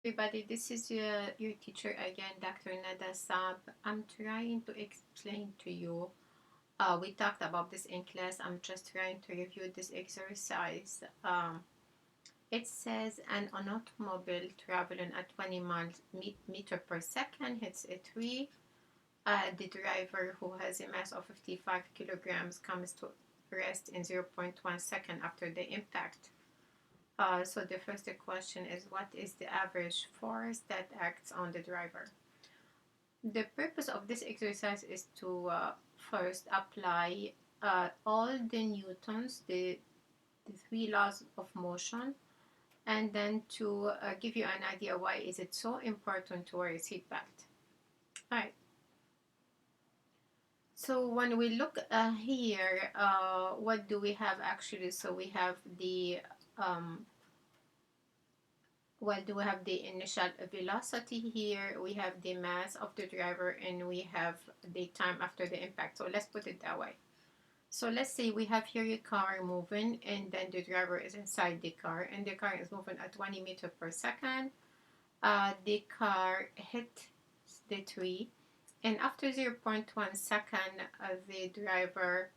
Everybody, this is your teacher again, Dr. Nada Saab. I'm trying to explain to you. We talked about this in class. I'm just trying to review this exercise. It says an automobile traveling at 20 miles meter per second hits a tree. The driver, who has a mass of 55 kilograms, comes to rest in zero point 0.1 second after the impact. So the first question is, what is the average force that acts on the driver? The purpose of this exercise is to first apply all the newtons, the three laws of motion, and then to give you an idea why is it so important to wear a seatbelt. All right. So when we look here, what do we have actually? So we have the do we have the initial velocity here, we have the mass of the driver, and we have the time after the impact. So let's put it that way. So let's say we have here a car moving, and then the driver is inside the car, and the car is moving at 20 meters per second. The car hit the tree, and after zero point 0.1 second, the driver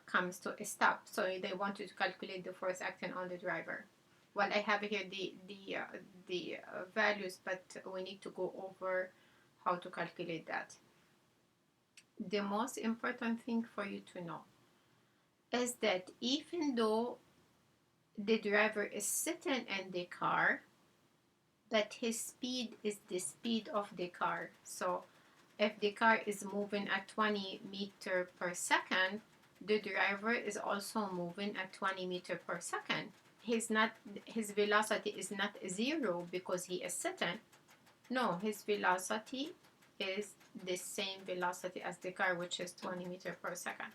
comes to a stop. So they want you to calculate the force acting on the driver. Well, I have here the values, but we need to go over how to calculate that. The most important thing for you to know is that even though the driver is sitting in the car, that his speed is the speed of the car. So if the car is moving at 20 meters per second, the driver is also moving at 20 meters per second. His velocity is not zero because he is sitting. No, his velocity is the same velocity as the car, which is 20 meters per second.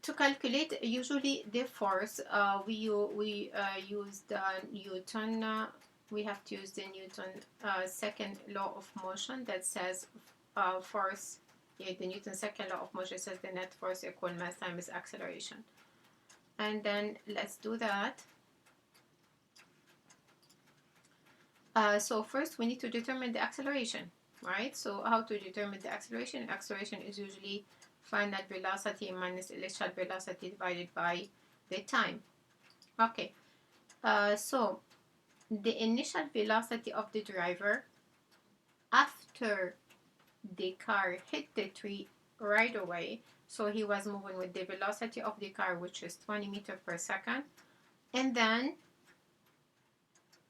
To calculate usually the force, we use the Newton. We have to use the Newton second law of motion that says force. Yeah, the Newton second law of motion says the net force equal mass times acceleration. And then let's do that. So first we need to determine the acceleration, right? So how to determine the acceleration? Acceleration is usually final velocity minus initial velocity divided by the time. Okay, so the initial velocity of the driver after the car hit the tree right away, so he was moving with the velocity of the car, which is 20 meters per second, and then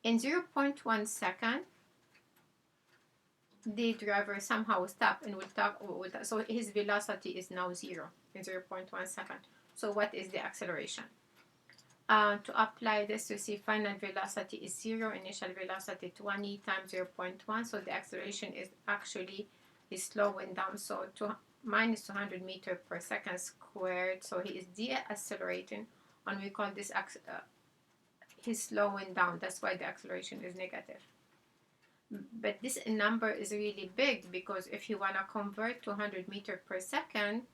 in 0.1 second the driver somehow stopped and so his velocity is now 0 in 0.1 second. So what is the acceleration? To apply this, to see final velocity is 0, initial velocity 20 times 0.1, so the acceleration is actually slowing down, so minus 200 meters per second squared, so he is deaccelerating, and we call this he's slowing down. That's why the acceleration is negative. But this number is really big, because if you want to convert 200 meters per second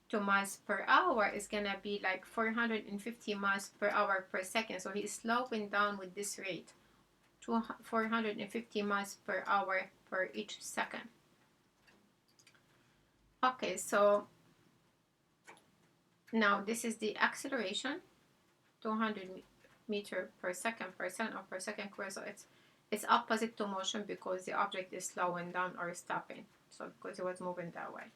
to miles per hour, it's gonna be like 450 miles per hour per second. So he's slowing down with this rate to 450 miles per hour per each second. Okay, so now this is the acceleration, 200 meter per second or per second square. So it's opposite to motion because the object is slowing down or stopping. So because it was moving that way.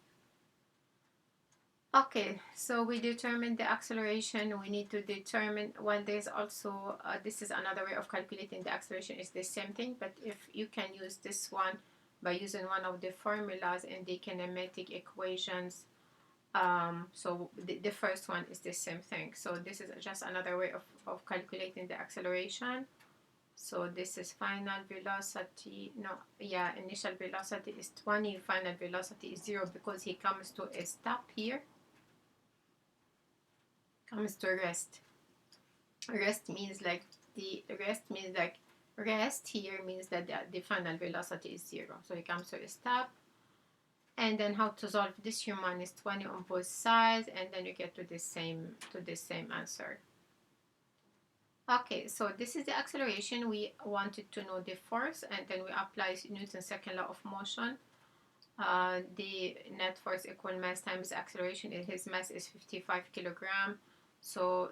Okay, so we determined the acceleration. We need to determine, well, there's also, this is another way of calculating the acceleration. It's the same thing, but if you can use this one by using one of the formulas in the kinematic equations. So the first one is the same thing. So this is just another way of calculating the acceleration. So this is final velocity, initial velocity is 20, final velocity is 0 because he comes to a stop here. Comes to rest. Rest here means that the final velocity is 0. So it comes to a stop. And then how to solve this? You minus 20 on both sides, and then you get to the same answer. Okay, so this is the acceleration. We wanted to know the force, and then we apply Newton's second law of motion. The net force equal mass times acceleration. His mass is 55 kilogram. So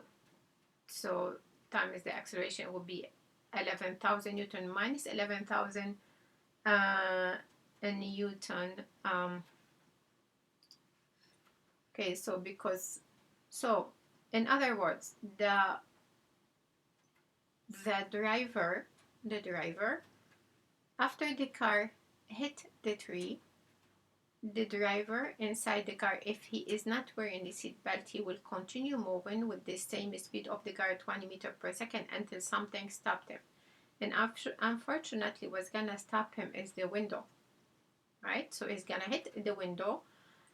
times the acceleration will be 11,000 Newton minus 11,000 Newton. Okay, so in other words, the driver, after the car hit the tree, the driver inside the car, if he is not wearing the seatbelt, he will continue moving with the same speed of the car, 20 meters per second, until something stopped him. And unfortunately, what's gonna stop him is the window, right? So he's gonna hit the window,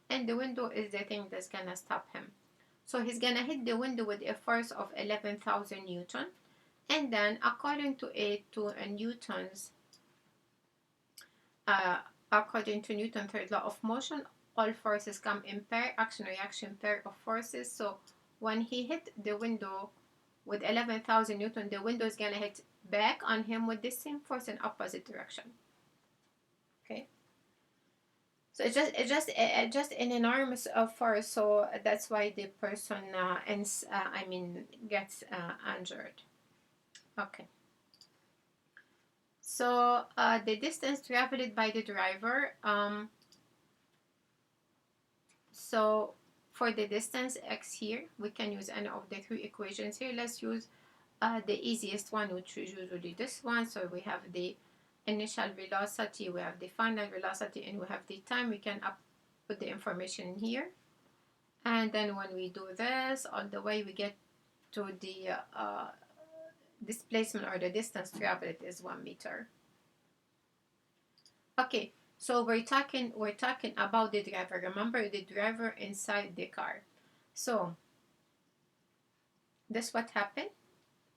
and the window is the thing that's gonna stop him. So he's gonna hit the window with a force of 11,000 Newton, and then according to Newton's uh, according to Newton's third law of motion, all forces come in pair, action reaction pair of forces. So when he hit the window with 11,000 Newton, the window is gonna hit back on him with the same force in opposite direction. Okay. So it's just an enormous force. So that's why the person gets injured. Okay. So the distance traveled by the driver. So for the distance x here, we can use any of the three equations here. Let's use the easiest one, which is usually this one. So we have the initial velocity, we have the final velocity, and we have the time. We can put the information in here. And then when we do this, all the way we get to the displacement, or the distance traveled, is 1 meter. Okay, so we're talking about the driver. Remember, the driver inside the car. So this what happened.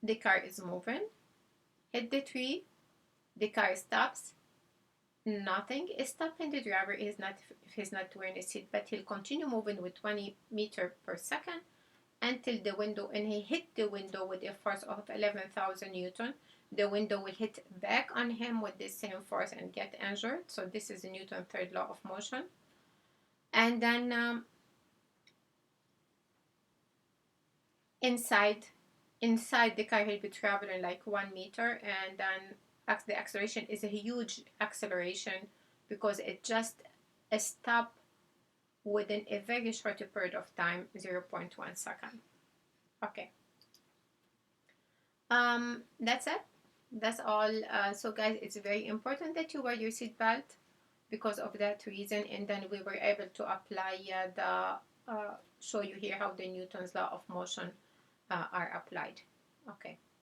The car is moving, hit the tree, the car stops. Nothing is stopping the driver. If he's not wearing a seat, but he'll continue moving with 20 meters per second until the window, and he hit the window with a force of 11,000 Newton. The window will hit back on him with the same force and get injured. So this is Newton's third law of motion. And then inside the car, he'll be traveling like 1 meter, and then the acceleration is a huge acceleration because it just stopped within a very short period of time, 0.1 second. Okay. That's it. That's all. So guys, it's very important that you wear your seatbelt because of that reason. And then we were able to apply show you here how the Newton's law of motion are applied. Okay.